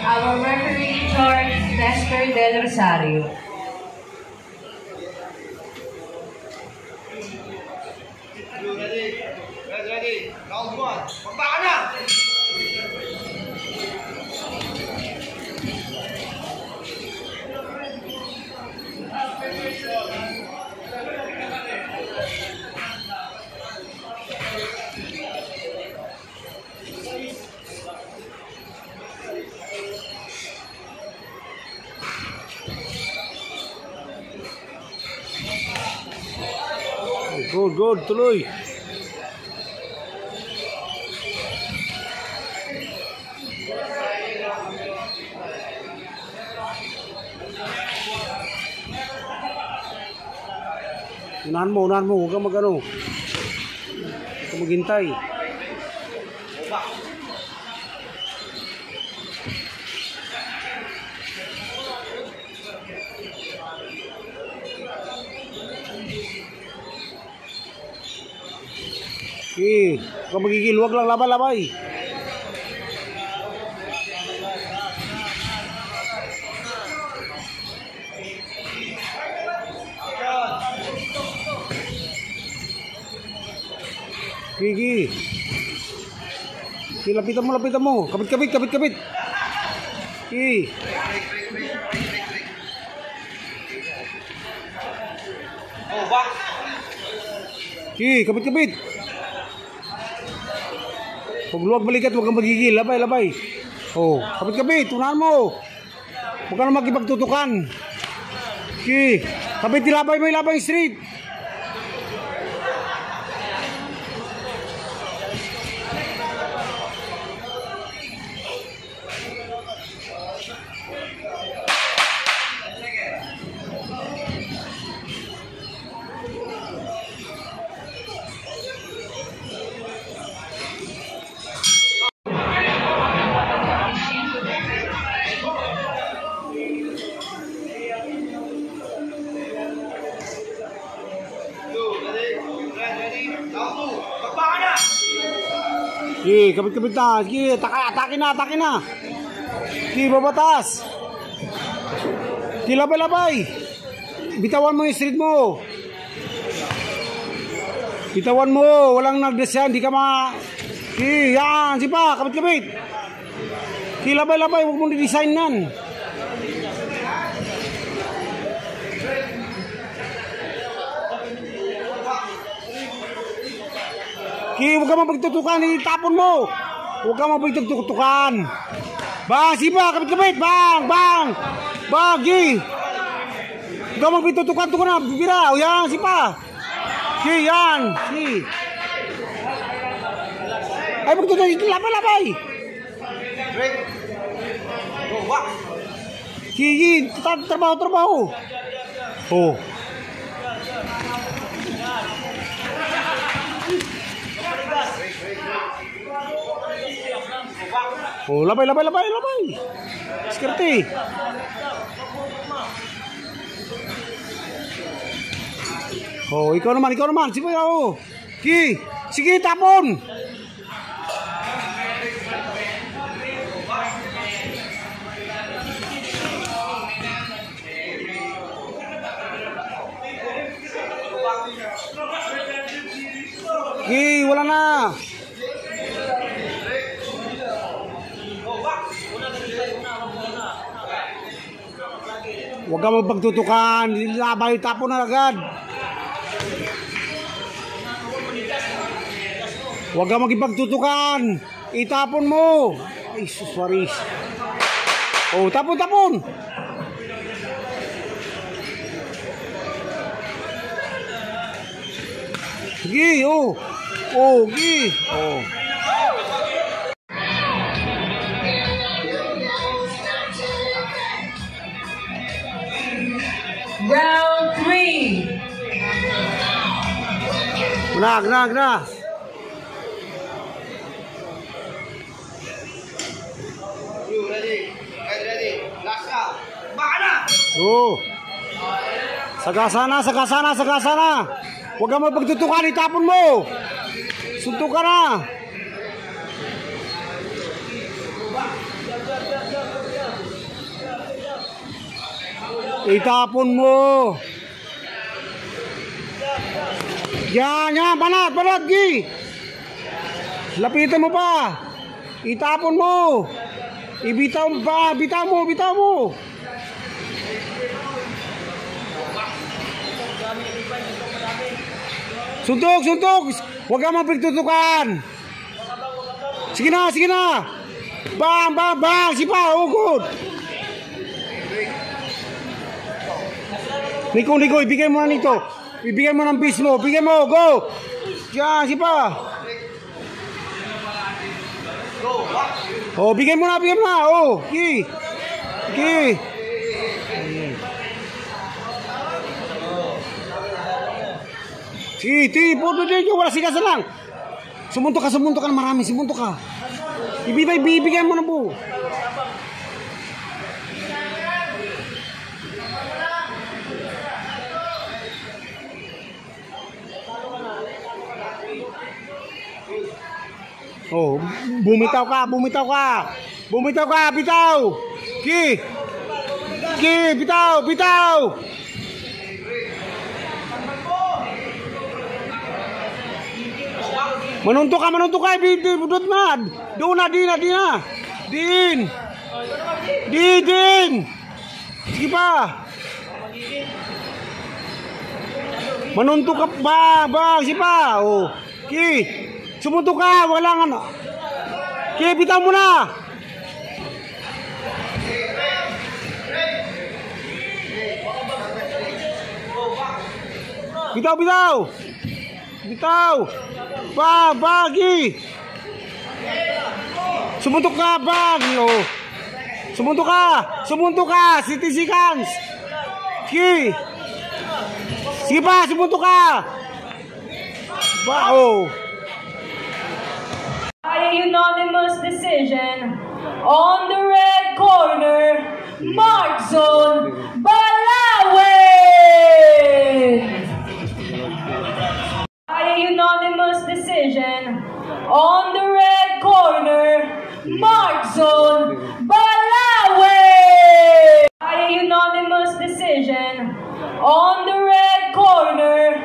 Our referee in charge, Nestor Del Rosario. Ready. Round 1. Magbaka na! Good, tuloy. Unahan mo, huwag kang mag-ano. Huwag kang maghintay. Okay, huwag kang magigil, huwag lang labay-labay. Gigi. Lapitan mo. Kapit. Gigi. Oh, back. Gigi, kapit. Huwag balikat, huwag kang magigil. Labay. Oh, kapit. Unahan mo. Huwag ka na makipagtutukan. Gigi. Kapit, ilabay mo straight. Sige, kapit na. Sige, atake na. Sige, babatas. Sige, labay. Bitawan mo yung street mo. Walang nagdesign, di ka Sige, yan. Sige pa, kapit. Sige, labay. Huwag mong di-design nan. Sige, huwag ka mapagtutukan, itapon mo. Huwag ka mapagtutukan. Bang, sige pa, kapit. Bang. Sige. Huwag ka mapagtutukan, na, bibira. O yan, sige pa. Sige, yan. Sige. Ay, magtutukan, labay. Sige, trabaho. Oh. Oh, labay. Skirty. Oh, ikaw naman. Sige, oh. Sige, tapon. Sige, wala na. Huwag ka magpagtutukan, labay, tapon na agad. Huwag ka magpagtutukan, itapon mo. Ay, suswaris. Oh, tapon. Sige, oh. Sige. Oh. Round 3. Guna. Ready. Last up. Baka na! Oh. Sagasana. Huwag ka magpagtutukan, itapon mo. Suntok ka na. Itapon mo. Yan, yan. Banat, banat, Gi. Lapitan mo pa. Itapon mo. Ibitaw pa. Bitaw mo, bitaw mo. Suntok, suntok. Huwag ka mapagtutukan. Sige na, sige na. Bang, bang, bang. Sipa, ugod. Nico, Nico, ibigay mo na nito. Ibigay mo ng bis mo. Ibigay mo, go. Yan, sipa. Oh, bigay mo na, bigay mo na. Oh, ki. Ki. Sige, puto dito, wala sigasan lang. Sumuntok ka ng marami, sumuntok ka. Ibibigay mo na po. Oh, bumitaw ka, bumitaw ka. Bumitaw ka, bitaw. Ki. Ki, bitaw, bitaw. Manuntok ka, budot na. Doon na, di na. Din. Sige pa. Manuntok ka ba, sige pa. Oh, Ki. Sumuntok ka, wala nga na. Ki, bitaw mo na. Bitaw. Bagi. Sumuntok ka, bag. Oh. Sumuntok ka. 60 seconds. Sige pa, sumuntok ka. Oh. By a unanimous decision, on the red corner, Markson Balawin! By a unanimous decision, on the red corner, Markson Balawin! By a unanimous decision, on the red corner,